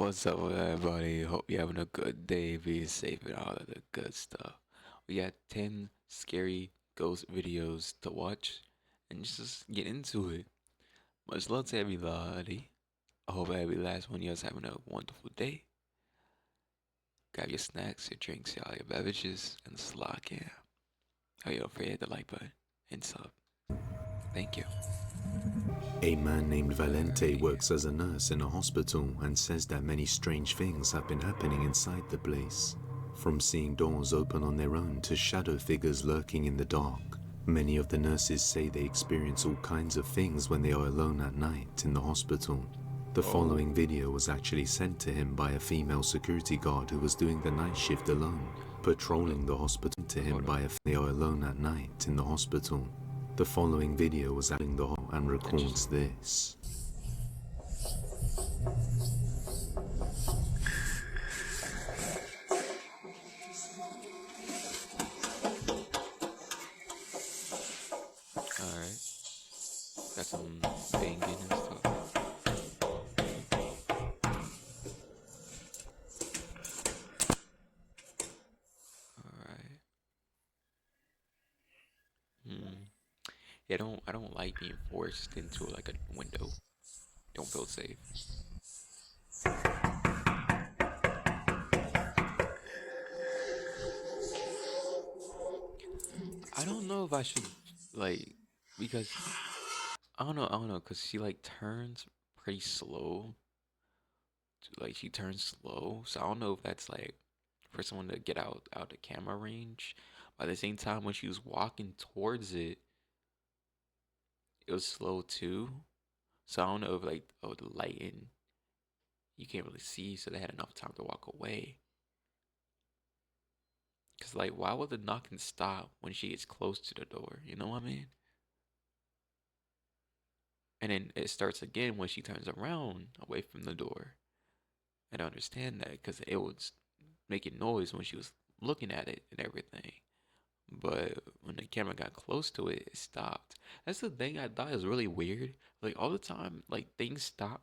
What's up with everybody? Hope you're having a good day, be safe and all of the good stuff. We got 10 scary ghost videos to watch and just get into it. Much love to everybody. I hope every last one of you is having a wonderful day. Grab your snacks, your drinks, all your beverages, and lock in. Are you afraid the like button and sub? Thank you. A man named Valente Alrighty. works as a nurse in a hospital and says that many strange things have been happening inside the place. From seeing doors open on their own to shadow figures lurking in the dark. Many of the nurses say they experience all kinds of things when they are alone at night in the hospital. The following video was actually sent to him by a female security guard who was doing the night shift alone, patrolling the hospital to him by a they are alone at night in the hospital. The following video was adding the hall and records this. Alright. Got some banging and stuff. Alright. Yeah, I don't like being forced into like a window. Don't feel safe. I don't know if I should like because I don't know, cause she like turns pretty slow. Like she turns slow, so I don't know if that's like for someone to get out the camera range. But at the same time, when she was walking towards it, it was slow too. So I don't know if like the lighting you can't really see, so they had enough time to walk away. Cause like, why would the knocking stop when she gets close to the door? You know what I mean? And then it starts again when she turns around away from the door. I don't understand that because it was making noise when she was looking at it and everything. But when the camera got close to it, it stopped. That's the thing I thought is really weird. Like all the time, like things stop.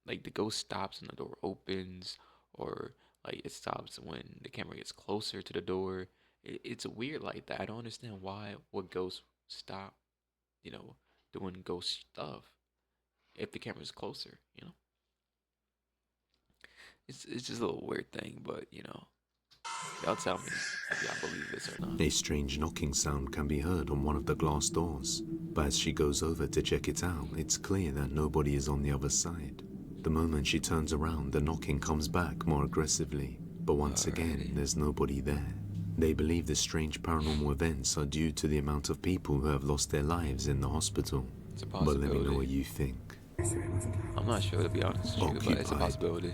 Like the ghost stops and the door opens, or like it stops when the camera gets closer to the door. It's weird like that. I don't understand why would ghosts stop, you know, doing ghost stuff if the camera's closer, you know? It's just a little weird thing, but y'all tell me if y'all believe this or not. A strange knocking sound can be heard on one of the glass doors, but as she goes over to check it out, it's clear that nobody is on the other side. The moment she turns around, the knocking comes back more aggressively, but once again, there's nobody there. They believe the strange paranormal events are due to the amount of people who have lost their lives in the hospital. It's a But let me know what possibility. you think. I'm not sure to be honest with you, but it's a Occupied. possibility.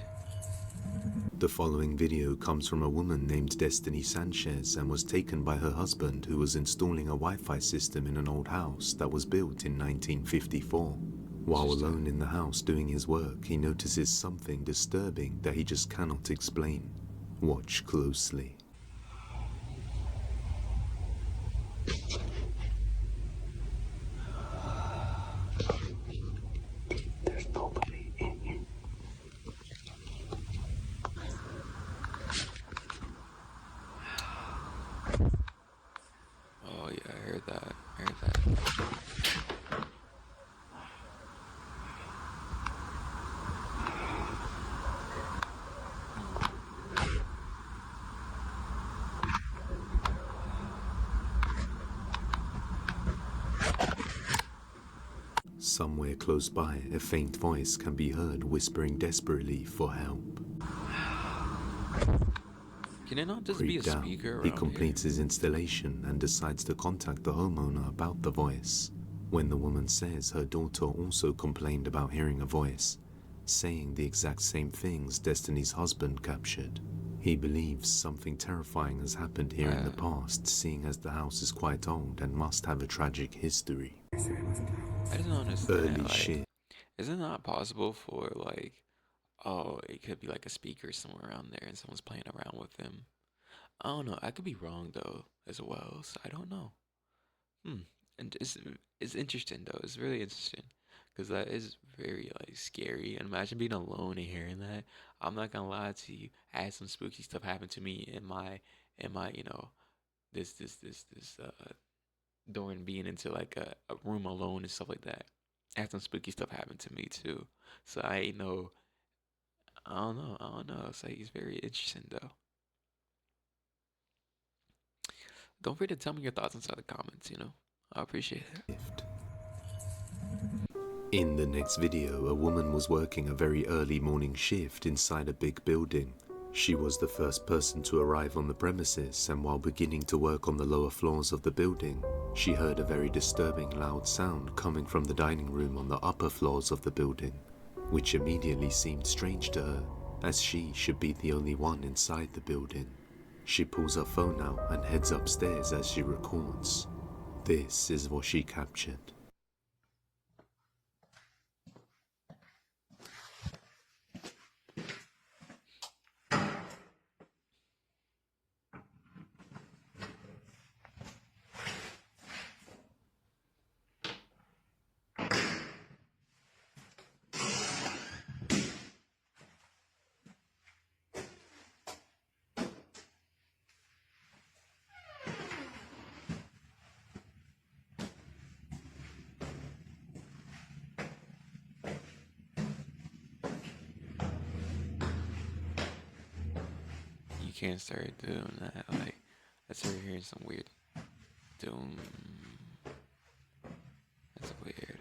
The following video comes from a woman named Destiny Sanchez and was taken by her husband, who was installing a Wi-Fi system in an old house that was built in 1954. While alone in the house doing his work, he notices something disturbing that he just cannot explain. Watch closely. Oh yeah, I heard that. I heard that. Somewhere close by, a faint voice can be heard whispering desperately for help. Can it not just be a Creeped out, speaker he around here? completes his installation and decides to contact the homeowner about the voice. When the woman says her daughter also complained about hearing a voice, saying the exact same things Destiny's husband captured. He believes something terrifying has happened here in the past, seeing as the house is quite old and must have a tragic history. I just don't understand. Early Like, shit. is it not possible for like, oh, it could be like a speaker somewhere around there and someone's playing around with them? I don't know. I could be wrong though as well. So I don't know. Hmm. And it's interesting though. It's really interesting because that is very like scary. And imagine being alone and hearing that. I'm not gonna lie to you. I had some spooky stuff happen to me in my this during being into like a room alone and stuff like that. I had some spooky stuff happen to me too. So I ain't know. I don't know. I don't know. It's like it's very interesting though. Don't forget to tell me your thoughts inside the comments. I appreciate it. In the next video, a woman was working a very early morning shift inside a big building. She was the first person to arrive on the premises, and while beginning to work on the lower floors of the building, she heard a very disturbing loud sound coming from the dining room on the upper floors of the building, which immediately seemed strange to her, as she should be the only one inside the building. She pulls her phone out and heads upstairs as she records. This is what she captured. You can't start doing that. Like, I started hearing some weird doom. That's weird.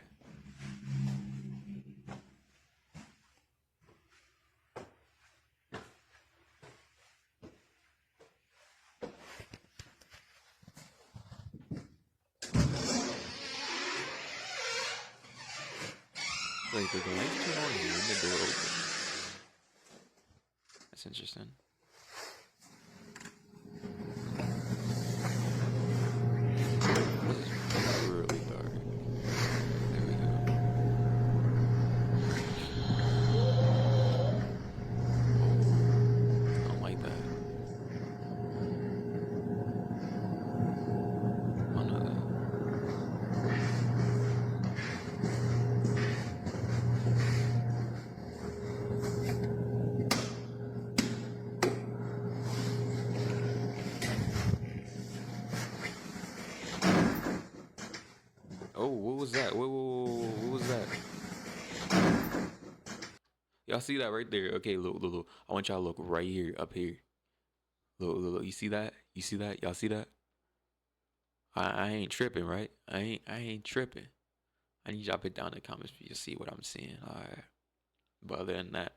Like, did the lights turn on and the door open? That's interesting. This is really dark. There we go. I don't like that. I know that. Oh, what was that? Whoa, what was that? Y'all see that right there? Okay, look. I want y'all to look right here, up here. Look. You see that? You see that? Y'all see that? I ain't tripping, right? I ain't tripping. I need y'all to put down in the comments for you to see what I'm seeing. All right. But other than that,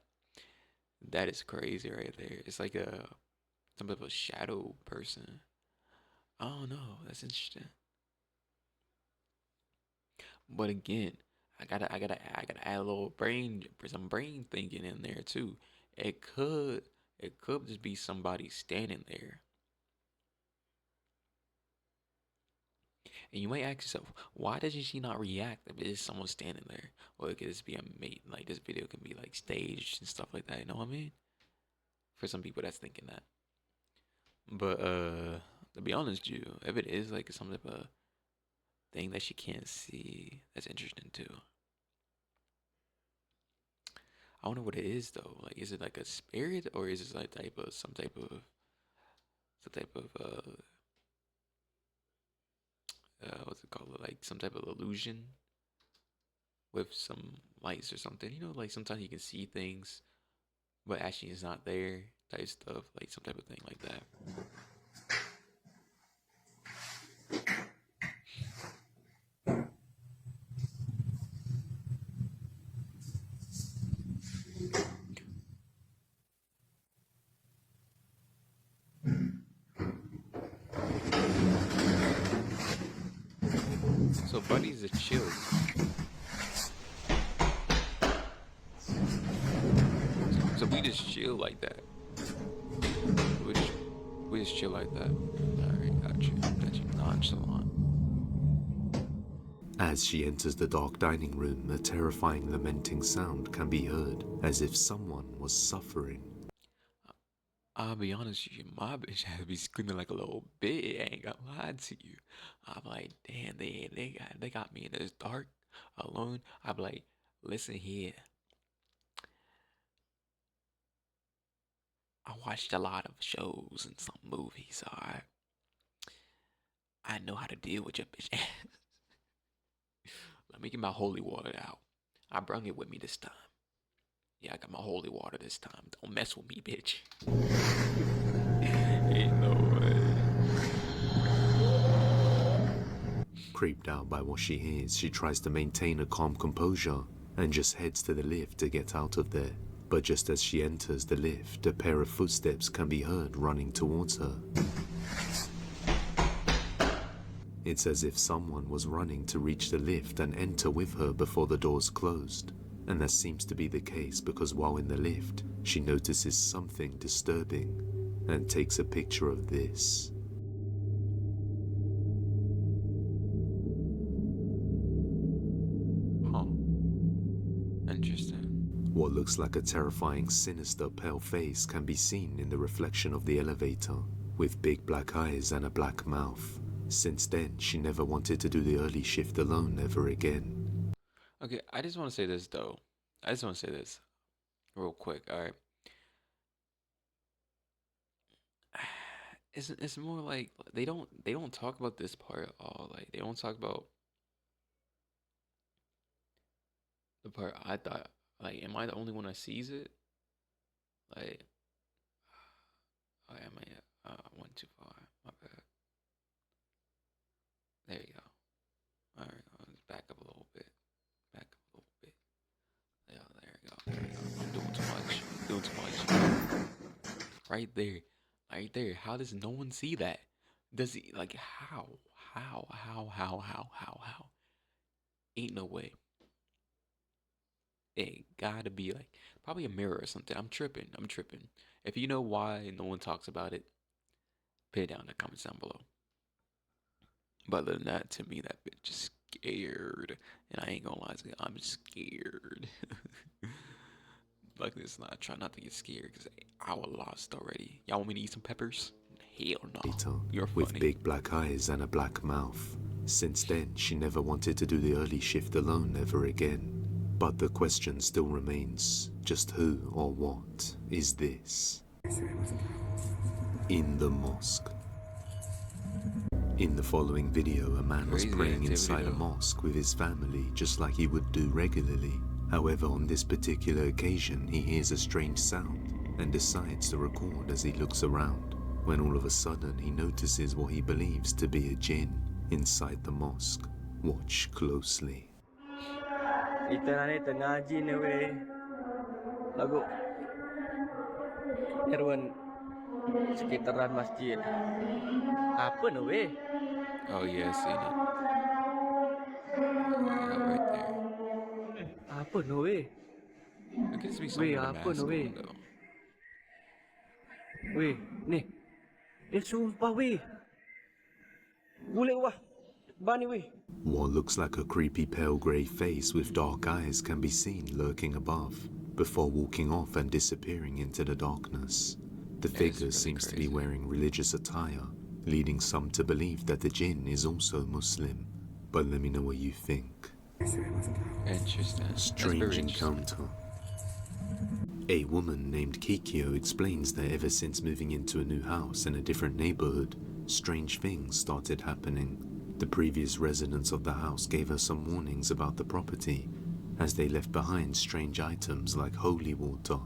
that is crazy right there. It's like some type of shadow person. I don't know. That's interesting. But again, I gotta add a little some brain thinking in there too. It could just be somebody standing there. And you might ask yourself, why doesn't she not react if it's someone standing there? Or it could just be a mate. Like this video can be like staged and stuff like that. You know what I mean? For some people, that's thinking that. But to be honest, you, if it is like some type of thing that she can't see, that's interesting too. I wonder what it is though. Like, is it like a spirit or is it like some type of what's it called? Like some type of illusion with some lights or something. Like sometimes you can see things, but actually it's not there. Type stuff, like some type of thing like that. So Buddy's a chill. So we just chill like that. We just we just chill like that. Alright, got you. Got you nonchalant. As she enters the dark dining room, a terrifying lamenting sound can be heard, as if someone was suffering. I'll be honest with you, my bitch had to be screaming like a little bitch. I ain't gonna lie to you. I'm like, damn, they got me in this dark. alone, I'd be like, listen here. I watched a lot of shows and some movies, alright? I know how to deal with your bitch ass. Let me get my holy water out. I brung it with me this time. Yeah, I got my holy water this time. Don't mess with me, bitch. Ain't no way. Creeped out by what she hears, she tries to maintain a calm composure and just heads to the lift to get out of there. But just as she enters the lift, a pair of footsteps can be heard running towards her. It's as if someone was running to reach the lift and enter with her before the doors closed. And that seems to be the case because while in the lift, she notices something disturbing and takes a picture of this. Huh. Interesting. What looks like a terrifying, sinister, pale face can be seen in the reflection of the elevator, with big black eyes and a black mouth. Since then, she never wanted to do the early shift alone ever again. Okay, I just want to say this though. I just want to say this real quick. All right. It's more like they don't talk about this part at all. Like they don't talk about the part I thought. Like, am I the only one that sees it? Like, oh, am I? I went too far. My bad. There you go. All right, let's back up a little bit. Back up a little bit. Yeah, there you go. There you go. I'm doing too much. I'm doing too much. Right there. Right there. How does no one see that? Does he like how? How? Ain't no way. It gotta be like probably a mirror or something. I'm tripping. I'm tripping. If you know why no one talks about it, put it down in the comments down below. But other than that, to me, that bitch is scared. And I ain't gonna lie to you, I'm scared. Luckily, it's not. I try not to get scared because I was lost already. Y'all want me to eat some peppers? Hell no. You're With funny. big black eyes and a black mouth. Since then, she never wanted to do the early shift alone ever again. But the question still remains, just who or what is this? In the mosque. In the following video, a man was Crazy praying activity inside a though. mosque with his family just like he would do regularly. However, on this particular occasion, he hears a strange sound and decides to record as he looks around, when all of a sudden he notices what he believes to be a jinn inside the mosque. Watch closely. Kita ni ngaji ni weh. Lagu Irwan sekitaran masjid. Apa ni weh? Oh yeah, I seen it. Yeah, right there. Apa ni weh? There could just be someone Weh, with a apa ni mask weh? on though. Weh, ni. Sumpah weh. Boleh wah. Bani weh. What looks like a creepy pale grey face with dark eyes can be seen lurking above, before walking off and disappearing into the darkness. The It's figure really seems to be crazy. wearing religious attire, leading some to believe that the jinn is also Muslim. But let me know what you think. Interesting. That's Strange very interesting. encounter. A woman named Kikyo explains that ever since moving into a new house in a different neighborhood, strange things started happening. The previous residents of the house gave her some warnings about the property, as they left behind strange items like holy water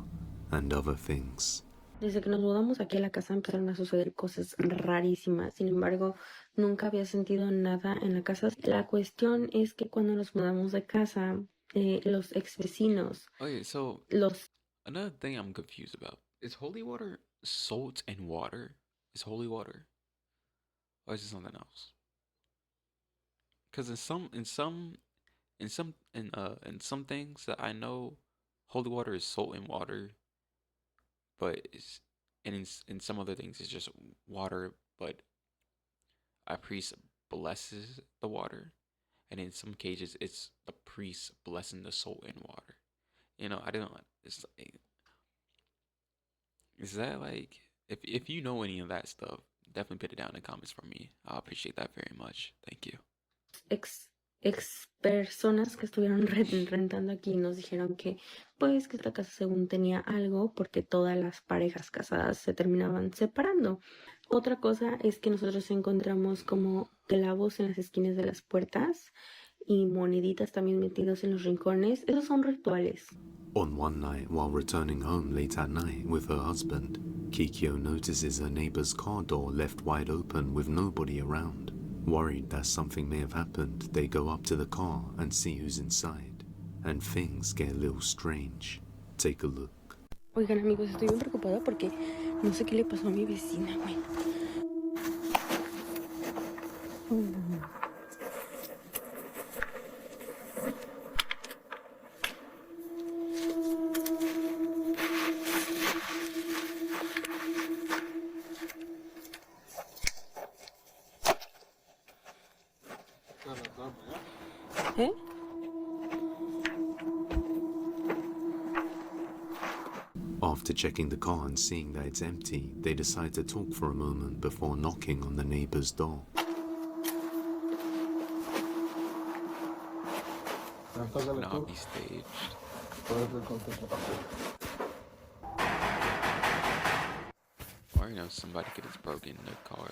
and other things. Desde que nos mudamos aquí a la casa empezaron a suceder cosas rarísimas. Sin embargo, nunca había sentido nada en la casa. La cuestión es que cuando nos mudamos de casa, los ex vecinos, Okay, so los... another thing I'm confused about is holy water salt and water? Is holy water, or is it something else? Because in some things that I know, holy water is salt and water, but it's and in some other things it's just water, but a priest blesses the water, and in some cases it's the priest blessing the salt and water. I don't. It's like, is that like if you know any of that stuff, definitely put it down in the comments for me. I appreciate that very much. Thank you. ex personas que estuvieron rentando aquí nos dijeron que pues que esta casa según tenía algo porque todas las parejas casadas se terminaban separando. Otra cosa es que nosotros encontramos como clavos en las esquinas de las puertas y moneditas también metidos en los rincones. Esos son rituales. On one night, while returning home late at night with her husband, Kikyo notices her neighbor's car door left wide open with nobody around. Worried that something may have happened, they go up to the car and see who's inside, and things get a little strange. Take a look. Oigan amigos, estoy bien preocupada porque no sé qué le pasó a mi vecina, güey. ¿Eh? After checking the car and seeing that it's empty, they decide to talk for a moment before knocking on the neighbor's door. Not be staged. Or you know, somebody could have broken the car.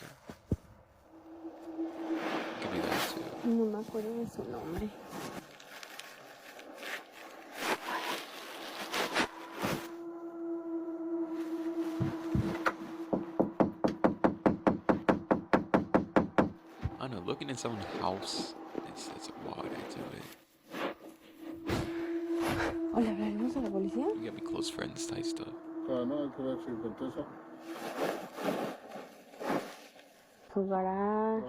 Could be that too. No me acuerdo de su nombre. I don't know, looking in someone's house, it's a water to it. ¿O le hablaremos a la policía? You gotta be close friends type stuff. Su garage.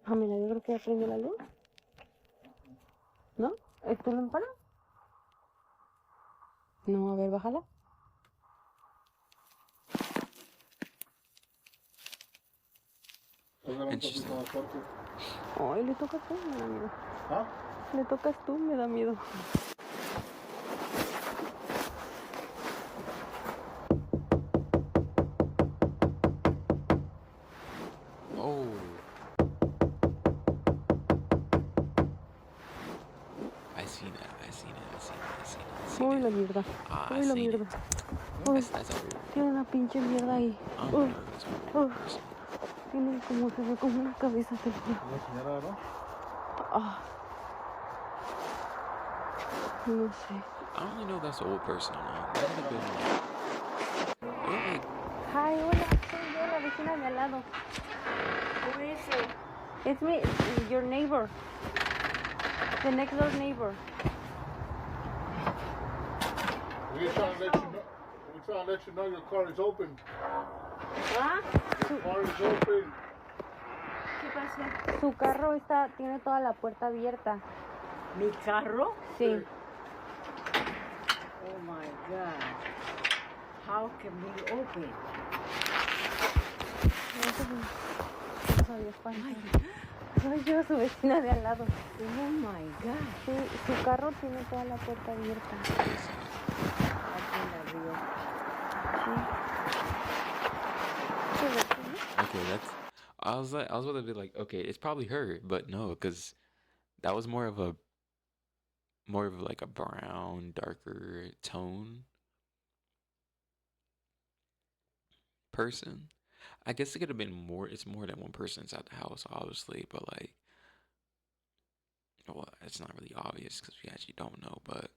Ah, mira, yo creo que ya prendió la luz. ¿No? ¿Es tu lámpara? No, a ver, bájala. Interesting. Ay, le tocas tú, me da miedo. ¿Ah? Le tocas tú, me da miedo. Oh. I seen it. Uy, la mierda. I Uy, la seen mierda. it. Uy, That's a tiene una pinche mierda ahí. I don't Uy, know, that's one uy. person. Tiene como, se ve como una cabeza, te lo juro. Ah. No sé. I don't really know if that's an old person or not. That could have been like, Hi, hola, soy yo, la vecina de al lado. Who is it? It's me, your neighbor. The next door neighbor. We're trying to let you know your car is open. ¿Ah? Your car is open. ¿Qué pasó? Su carro tiene toda la puerta abierta. ¿Mi carro? Sí. Oh my God. How can we open? No sabía espantar. Soy yo, su vecina de al lado. Oh my God. Sí, su carro tiene toda la puerta abierta. Alguien la abrió. Sí. okay, that's. I was about to be like, okay, it's probably her, but no, because that was more of like a brown, darker tone person. I guess it could have been more. It's more than one person inside the house, obviously, but like, well, it's not really obvious because we actually don't know, but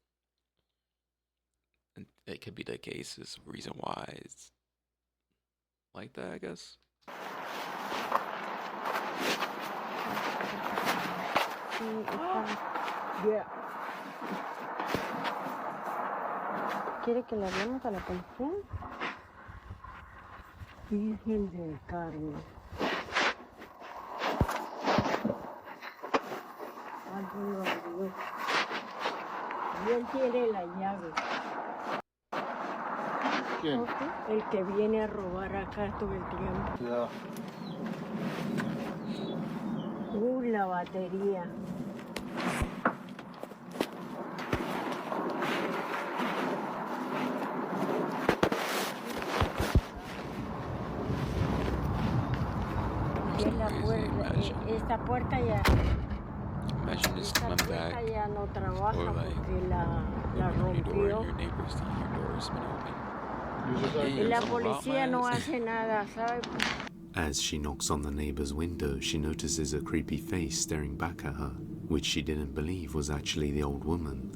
it could be the case. Is the reason why it's like that, I guess. Sí, está. Yeah. ¿Quiere que le hablemos a la policía? Virgen del Carmen. Alguien lo abrió. Y él tiene la llave. ¿Quién? El que viene a robar acá todo el tiempo. Yeah. La batería. For Y él some la reason, esta puerta ya, Imagine just esta coming puerta back, ya no trabaja or like porque la opening your door and rompió. your neighbors seeing your door's been open. You just like Y Damn, la someone robbed my policía no ass. hace nada, ¿sabe? As she knocks on the neighbor's window, she notices a creepy face staring back at her, which she didn't believe was actually the old woman.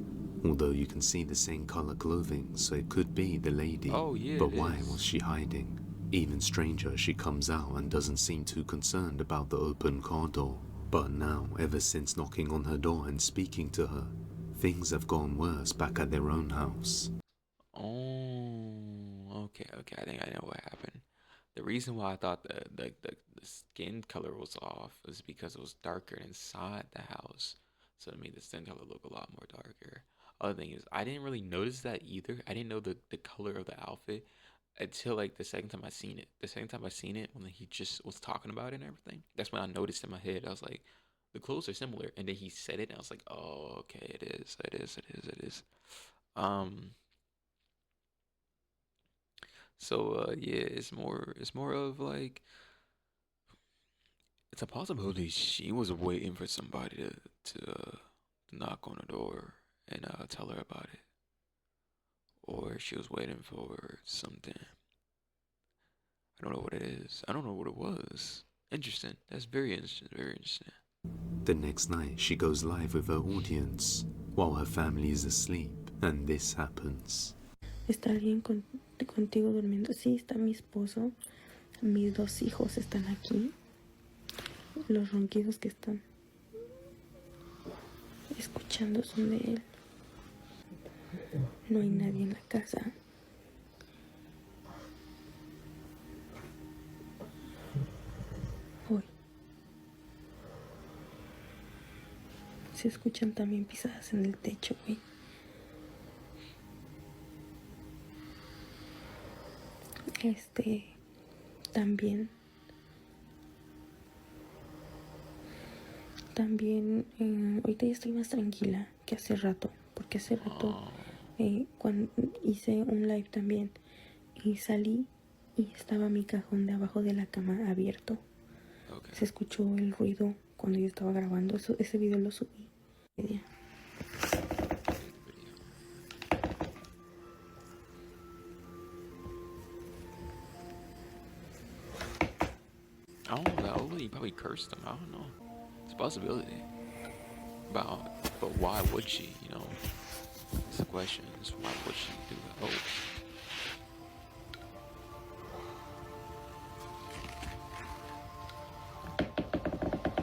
Although you can see the same color clothing, so it could be the lady. Oh yeah, But it why is. was she hiding? Even stranger, she comes out and doesn't seem too concerned about the open car door. But now, ever since knocking on her door and speaking to her, things have gone worse back at their own house. Oh, okay. I think I know what happened. The reason why I thought the skin color was off is because it was darker inside the house. So to me, the skin color looked a lot more darker. Other thing is, I didn't really notice that either. I didn't know the color of the outfit until like the second time I seen it. The second time I seen it, when he just was talking about it and everything, that's when I noticed in my head. I was like, the clothes are similar. And then he said it, and I was like, oh, okay, it is. It is. Um, so yeah, it's more of like it's a possibility she was waiting for somebody to knock on the door and tell her about it, or she was waiting for something. I don't know what it is. I don't know what it was. Interesting. That's very interesting. Very interesting. The next night, she goes live with her audience while her family is asleep, and this happens. ¿Está alguien contigo durmiendo? Sí, está mi esposo. Mis 2 hijos están aquí. Los ronquidos que están escuchando son de él. No hay nadie en la casa. Hoy se escuchan también pisadas en el techo, güey. También ahorita ya estoy más tranquila que hace rato, porque hace rato cuando hice un live también y salí y estaba mi cajón de abajo de la cama abierto. Okay. Se escuchó el ruido cuando yo estaba grabando. Ese video lo subí. I don't know. That old lady probably cursed him. I don't know. It's a possibility. But why would she? You know, it's the question. Is why would she do that? Oh.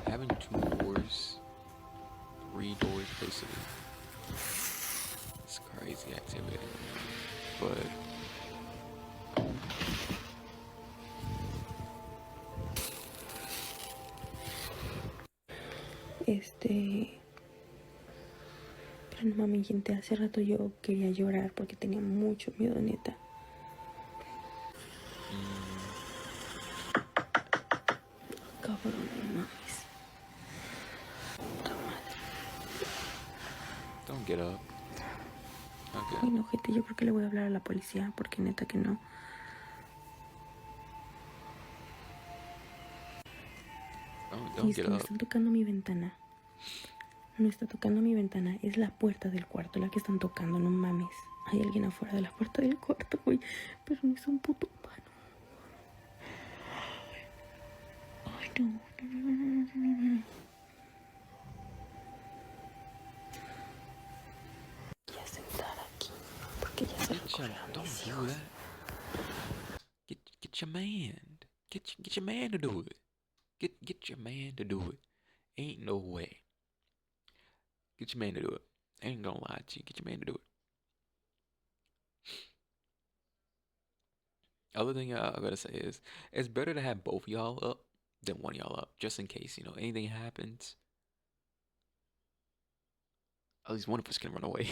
Having 2 doors, 3 doors basically. It's crazy activity. But pero no mames, gente, hace rato yo quería llorar porque tenía mucho miedo, neta. Cabrón, no mames. Puta madre. don't get up. Okay. Ay, no, gente, yo creo que le voy a hablar a la policía porque neta que no. Don't Y es get que me up. están tocando mi ventana. No está tocando mi ventana, es la puerta del cuarto la que están tocando, no mames. Hay alguien afuera de la puerta del cuarto, güey. Pero no es un puto humano. Ay, no. Voy a sentar aquí porque ya se fue la Don't mis do that. Get your man. Get your man to do it. Get your man to do it. Ain't no way. Get your man to do it. I ain't gonna lie to you. Get your man to do it. Other thing I gotta say is, it's better to have both of y'all up than one of y'all up, just in case, you know, anything happens. At least one of us can run away.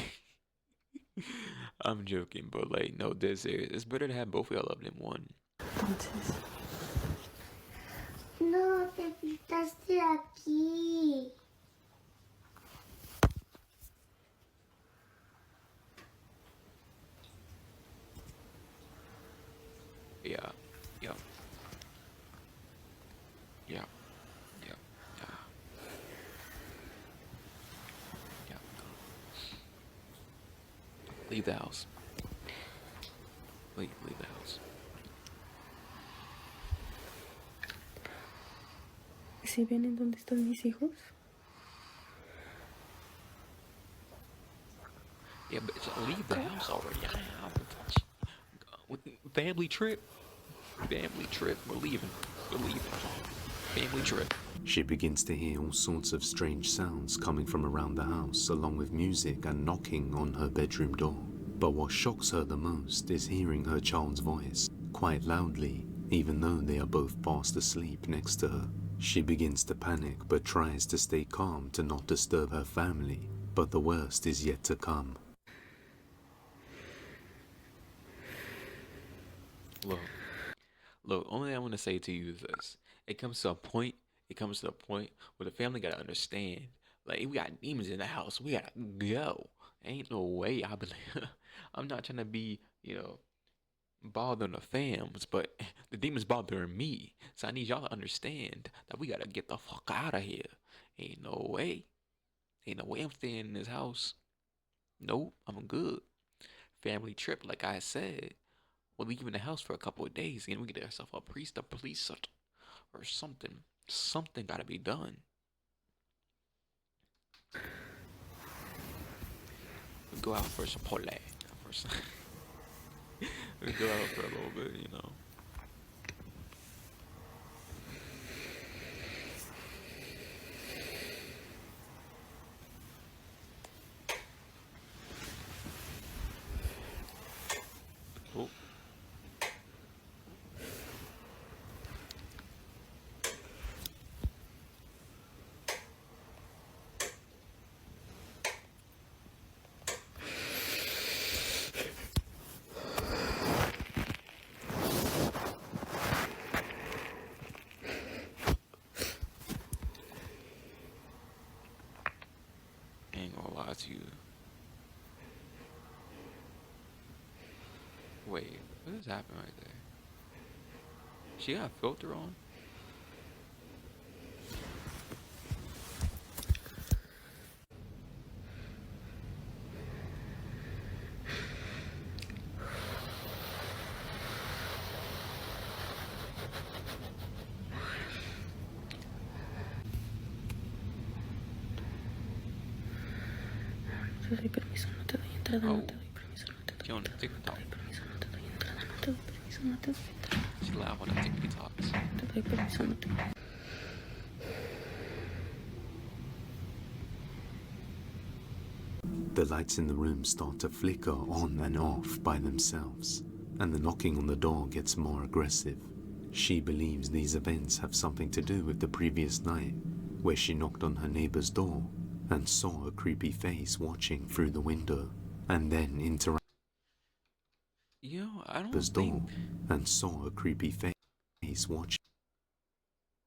I'm joking, but like, no, it's better to have both of y'all up than one. Entonces, No, te pintaste aquí. Yeah. Leave the house. Leave the house. ¿Sí ven en dónde están mis hijos? Yeah, bitch, leave the house already. Family trip. Family trip. We're leaving. We're leaving. Family trip. She begins to hear all sorts of strange sounds coming from around the house, along with music and knocking on her bedroom door. But what shocks her the most is hearing her child's voice, quite loudly, even though they are both fast asleep next to her. She begins to panic but tries to stay calm to not disturb her family, but the worst is yet to come. Look, only thing I want to say to you is this. It comes to a point, where the family gotta understand. Like, if we got demons in the house, we gotta go. Ain't no way I believe. I'm not trying to be, bothering the fams, but the demons bothering me. So I need y'all to understand that we gotta get the fuck out of here. Ain't no way. Ain't no way I'm staying in this house. Nope, I'm good. Family trip, like I said. We'll leave in the house for a couple of days and we get ourselves a priest, a police, or something. Something gotta be done. We go out for Chipotle. We go out for a little bit. Oh. Ain't gonna lie to you. Wait, what just happened right there? She got a filter on? Te doy permiso, no te doy entrada, Oh. no te doy permiso, no te doy She on entrada, TikTok. no te doy permiso, no te doy entrada, no te doy permiso, no te doy entrada. She live on the TikToks. No te doy permiso, no te doy. The lights in the room start to flicker on and off by themselves, and the knocking on the door gets more aggressive. She believes these events have something to do with the previous night, where she knocked on her neighbor's door and saw a creepy face watching through the window, and then interrupted I don't neighbor's door think and saw a creepy face watching.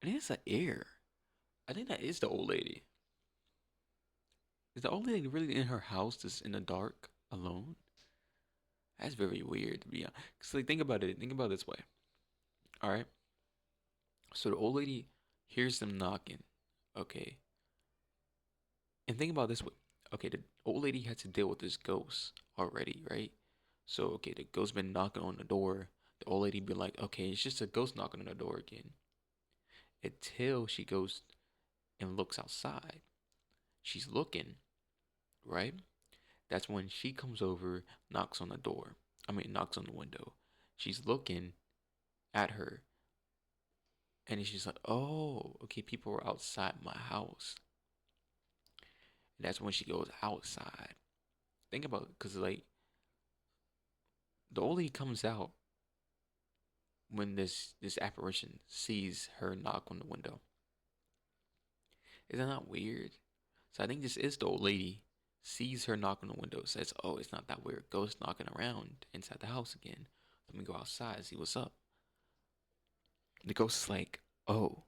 it is an air. I think that is the old lady. Is the old lady really in her house just in the dark alone? That's very weird to be honest. Cause like think about it. Think about it this way. All right. So the old lady hears them knocking. Okay. And think about it this way. Okay, the old lady had to deal with this ghost already, right? So okay, the ghost been knocking on the door. The old lady be like, okay, it's just a ghost knocking on the door again. Until she goes and looks outside. She's looking, right? That's when she comes over, knocks on the door. Knocks on the window. She's looking at her. And she's like, oh, okay, people are outside my house. And that's when she goes outside. Think about it, because, like, the old lady comes out when this apparition sees her knock on the window. Is that not weird? So I think this is the old lady sees her knock on the window, says, oh, it's not that weird ghost knocking around inside the house again. Let me go outside and see what's up. The ghost is like, oh,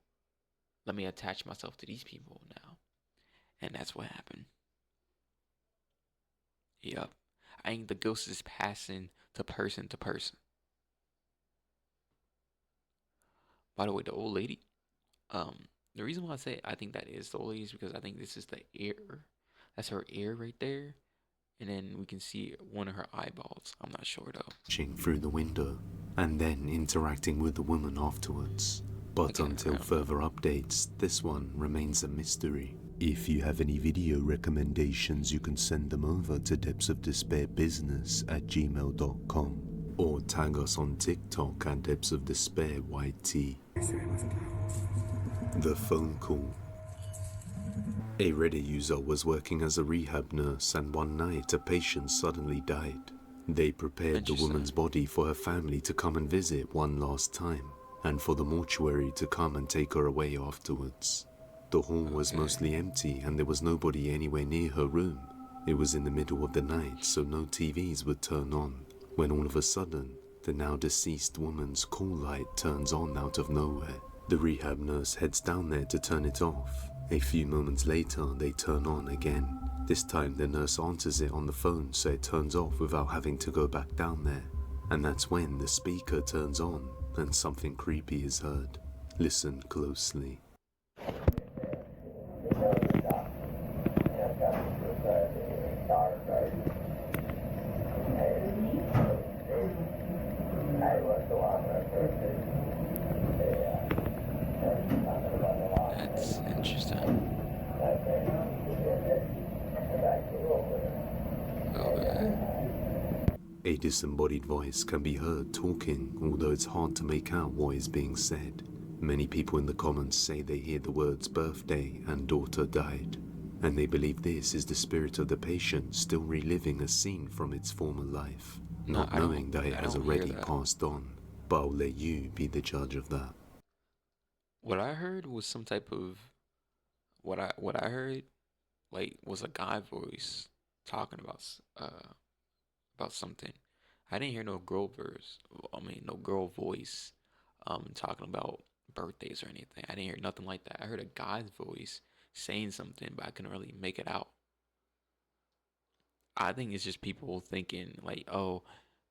let me attach myself to these people now. And that's what happened. Yep. I think the ghost is passing to person to person. By the way, the old lady, the reason why I say I think that is the old lady is because I think this is the air. That's her ear right there. and then we can see one of her eyeballs. I'm not sure though. Through the window, and then interacting with the woman afterwards. But Again, until I don't further updates, this one remains a mystery. If you have any video recommendations, you can send them over to depthsofdespairbusiness@gmail.com or tag us on TikTok at depthsofdespairyt. The phone call. A Reddit user was working as a rehab nurse, and one night a patient suddenly died. They prepared the woman's body for her family to come and visit one last time, and for the mortuary to come and take her away afterwards. The hall was mostly empty and there was nobody anywhere near her room. It was in the middle of the night, so no TVs would turn on, when all of a sudden, the now deceased woman's call light turns on out of nowhere. The rehab nurse heads down there to turn it off. A few moments later, they turn on again. This time the nurse answers it on the phone, so it turns off without having to go back down there. And that's when the speaker turns on and something creepy is heard. Listen closely. That's interesting. A disembodied voice can be heard talking, although it's hard to make out what is being said. Many people in the comments say they hear the words birthday and daughter died, and they believe this is the spirit of the patient still reliving a scene from its former life, not knowing that it has already passed on. But I'll let you be the judge of that. What I heard was some type of what I heard like was a guy voice talking about something. I didn't hear no girl verse. I mean, no girl voice talking about birthdays or anything. I didn't hear nothing like that. I heard a guy's voice saying something, but I couldn't really make it out. I think it's just people thinking like, oh,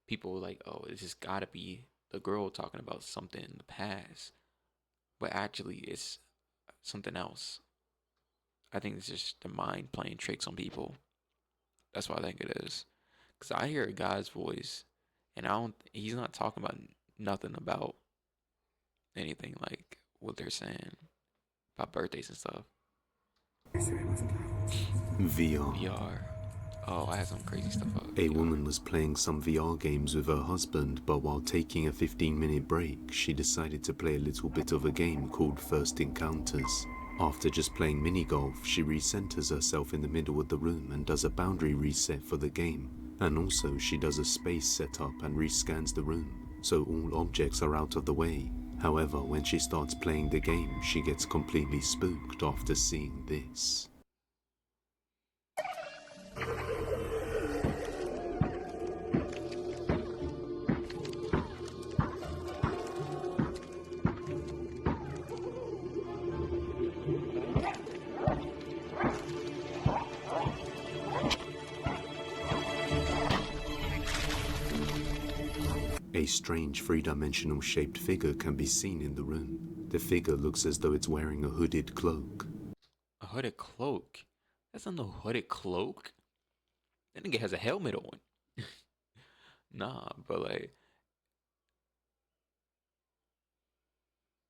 it's just gotta be the girl talking about something in the past, but actually it's something else. I think it's just the mind playing tricks on people. That's what I think it is. Cause I hear a guy's voice, and he's not talking about nothing about anything like what they're saying about birthdays and stuff. VR. Oh, I had some crazy stuff up. A woman was playing some VR games with her husband, but while taking a 15-minute break, she decided to play a little bit of a game called First Encounters. After just playing mini-golf, she recenters herself in the middle of the room and does a boundary reset for the game. And also, she does a space setup and rescans the room, so all objects are out of the way. However, when she starts playing the game, she gets completely spooked after seeing this. A strange three-dimensional shaped figure can be seen in the room. The figure looks as though it's wearing a hooded cloak. A hooded cloak? That's not no hooded cloak. That nigga has a helmet on. Nah, but like,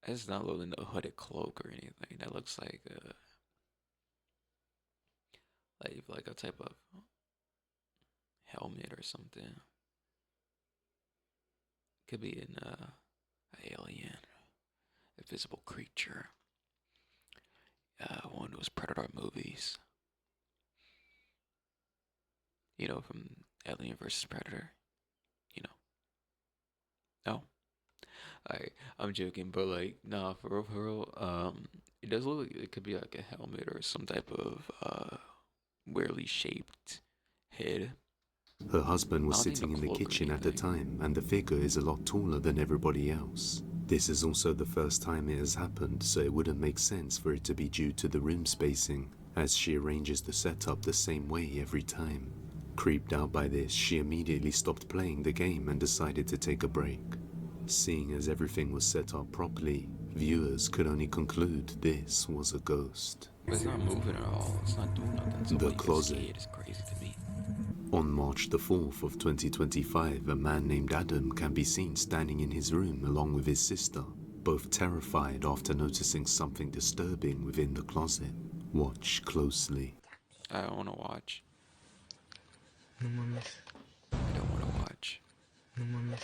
that's not really no hooded cloak or anything. That looks like a type of helmet or something. Could be an alien, a visible creature. One of those Predator movies. You know, from Alien versus Predator. You know. No. I'm joking, but like, nah, for real, it does look like it could be like a helmet or some type of weirdly shaped head. Her husband was sitting in the kitchen at the time, and the figure is a lot taller than everybody else. This is also the first time it has happened, so it wouldn't make sense for it to be due to the room spacing, as she arranges the setup the same way every time. Creeped out by this, she immediately stopped playing the game and decided to take a break. Seeing as everything was set up properly, viewers could only conclude this was a ghost. But it's not moving at all. It's not doing nothing. So The closet. It's crazy to me. On March the 4th of 2025, a man named Adam can be seen standing in his room along with his sister, both terrified after noticing something disturbing within the closet. Watch closely. I don't want to watch. No mames, I don't want to watch. no mames.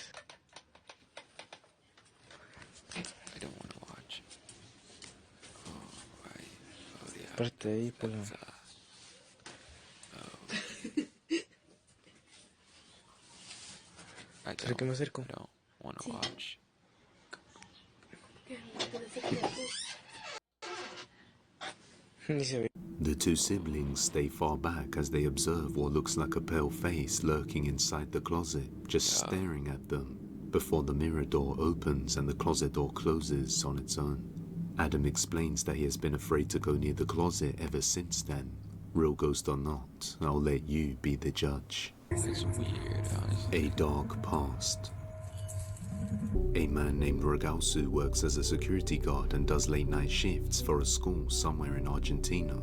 I don't want to watch. Oh, right. Oh, yeah. Parte de ahí, pues. That's, I ¿Será que me acerco? don't want to watch. Ni se ve. The two siblings stay far back as they observe what looks like a pale face lurking inside the closet, just staring at them, before the mirror door opens and the closet door closes on its own. Adam explains that he has been afraid to go near the closet ever since then. Real ghost or not, I'll let you be the judge. It's weird, honestly. A dark past. A man named Ragausu works as a security guard and does late night shifts for a school somewhere in Argentina.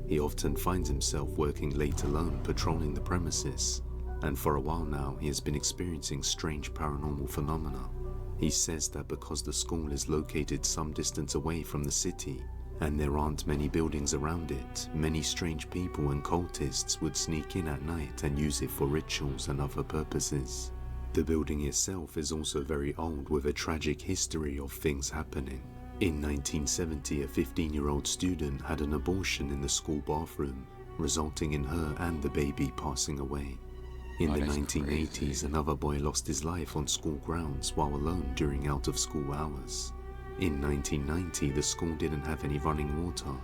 He often finds himself working late alone patrolling the premises, and for a while now he has been experiencing strange paranormal phenomena. He says that because the school is located some distance away from the city, and there aren't many buildings around it, many strange people and cultists would sneak in at night and use it for rituals and other purposes. The building itself is also very old with a tragic history of things happening. In 1970, a 15-year-old student had an abortion in the school bathroom, resulting in her and the baby passing away. In the that's 1980s, crazy. another boy lost his life on school grounds while alone during out-of-school hours. In 1990, the school didn't have any running water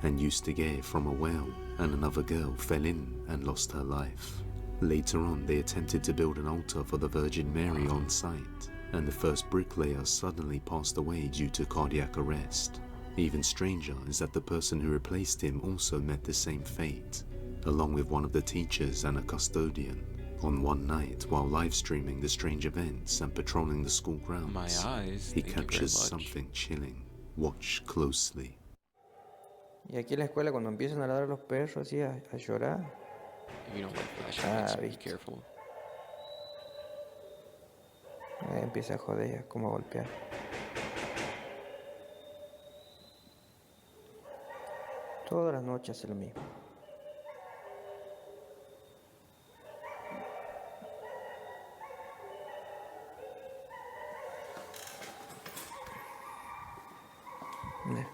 and used to get it from a well, and another girl fell in and lost her life. Later on, they attempted to build an altar for the Virgin Mary on site, and the first bricklayer suddenly passed away due to cardiac arrest. Even stranger is that the person who replaced him also met the same fate, along with one of the teachers and a custodian. On one night, while live streaming the strange events and patrolling the school grounds, My eyes. he Thank you very captures much. something chilling. Watch closely. Y aquí en la escuela cuando empiezan a ladrar los perros así a llorar, If you don't like flashlights, be viste. careful. Empieza a joder, como a golpear. Todas las noches hace lo mismo. Mira.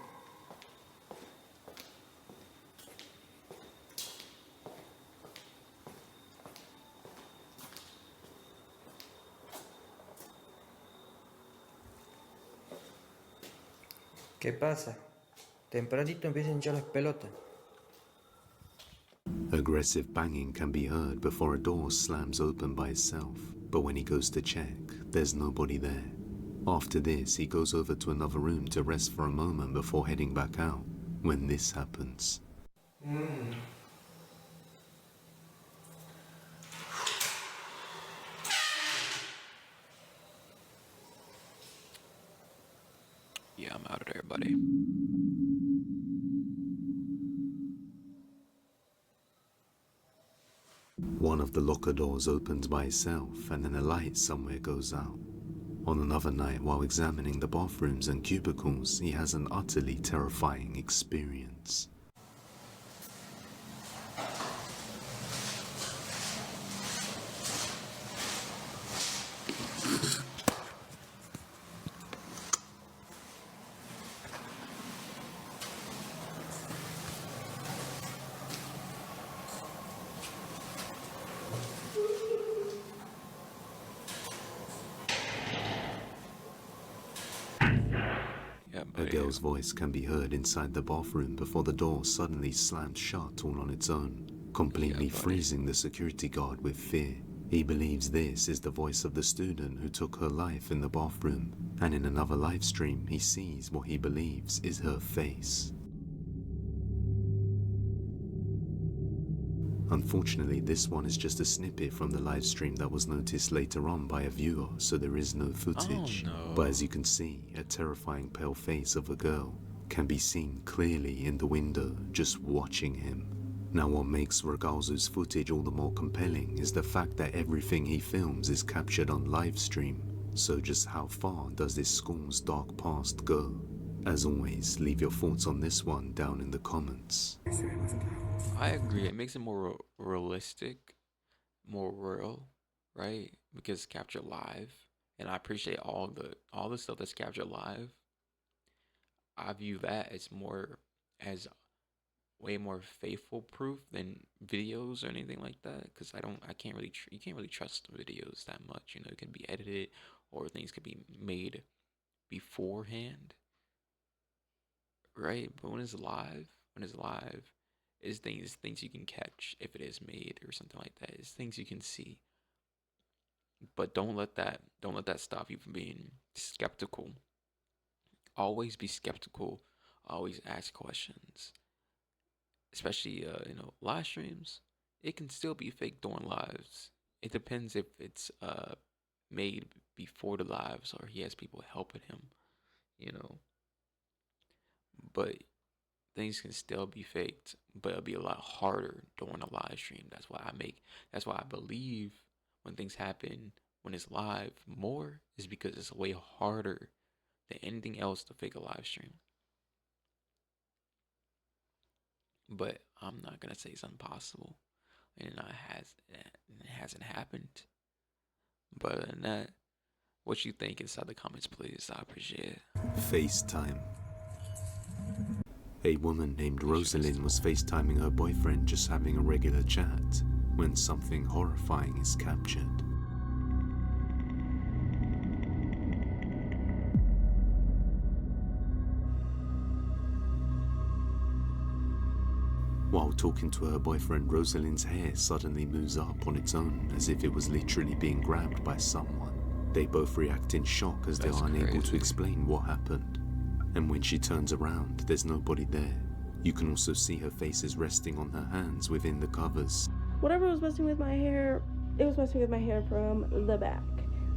¿Qué pasa? Tempranito empieza a hinchar las pelotas. Aggressive banging can be heard before a door slams open by itself, but when he goes to check, there's nobody there. After this, he goes over to another room to rest for a moment before heading back out, when this happens. Yeah, I'm out of there, buddy. One of the locker doors opens by itself, and then a light somewhere goes out. On another night, while examining the bathrooms and cubicles, he has an utterly terrifying experience. Yeah, A buddy. girl's voice can be heard inside the bathroom before the door suddenly slams shut all on its own, completely Yeah, buddy. freezing the security guard with fear. He believes this is the voice of the student who took her life in the bathroom, and in another live stream he sees what he believes is her face. Unfortunately, this one is just a snippet from the live stream that was noticed later on by a viewer, so there is no footage. no. But as you can see, a terrifying pale face of a girl can be seen clearly in the window just watching him. Now what makes Regalzo's footage all the more compelling is the fact that everything he films is captured on live stream. So just how far does this school's dark past go? As always, leave your thoughts on this one down in the comments. I agree. It makes it more realistic, more real, right? Because it's captured live, and I appreciate all the stuff that's captured live. I view that as way more faithful proof than videos or anything like that. Because I can't really you can't really trust videos that much. You know, it can be edited or things could be made beforehand, right? But when it's live, is things you can catch if it is made or something like that. It's things you can see. But don't let that stop you from being skeptical. Always be skeptical. Always ask questions. Especially live streams. It can still be fake during lives. It depends if it's made before the lives or he has people helping him, you know. But things can still be faked, but it'll be a lot harder during a live stream. That's why I believe when things happen when it's live more is because it's way harder than anything else to fake a live stream. But I'm not gonna say it's impossible, and it hasn't happened. But other than that, what you think inside the comments, please. I appreciate it. FaceTime. A woman named Rosalind was FaceTiming her boyfriend, just having a regular chat, when something horrifying is captured. While talking to her boyfriend, Rosalind's hair suddenly moves up on its own as if it was literally being grabbed by someone. They both react in shock as they are unable to explain what happened. And when she turns around, there's nobody there. You can also see her face is resting on her hands within the covers. Whatever was messing with my hair, it was messing with my hair from the back.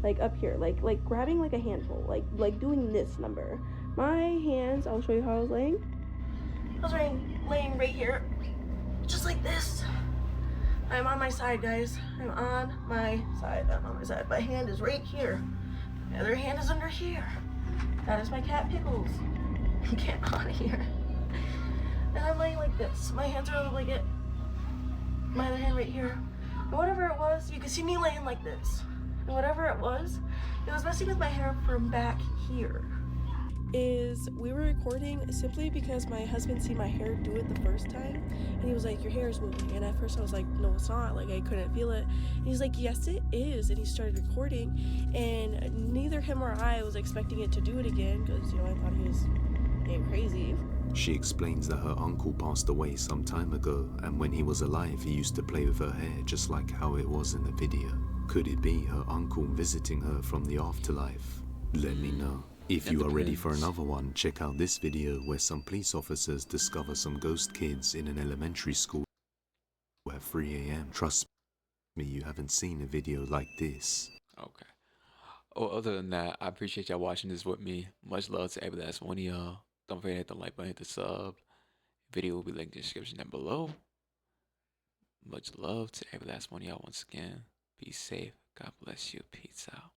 Like up here, like grabbing like a handful, like doing this number. My hands, I'll show you how I was laying. I was laying right here, just like this. I'm on my side, guys. I'm on my side. My hand is right here. The other hand is under here. That is my cat Pickles. Get out of here. And I'm laying like this. My hands are on the blanket. My other hand right here. And whatever it was, you can see me laying like this. And whatever it was messing with my hair from back here. We were recording simply because my husband seen my hair do it the first time, and he was like, your hair is moving. And at first I was like, no, it's not. Like, I couldn't feel it. And he's like, yes, it is. And he started recording, and neither him or I was expecting it to do it again because, I thought he was getting crazy. She explains that her uncle passed away some time ago, and when he was alive, he used to play with her hair just like how it was in the video. Could it be her uncle visiting her from the afterlife? Let me know. If you are ready for another one, check out this video where some police officers discover some ghost kids in an elementary school at 3 a.m. Trust me, you haven't seen a video like this. Okay. Oh, other than that, I appreciate y'all watching this with me. Much love to every last one of y'all. Don't forget to hit the like button, hit the sub. Video will be linked in the description down below. Much love to every last one of y'all once again. Be safe. God bless you. Peace out.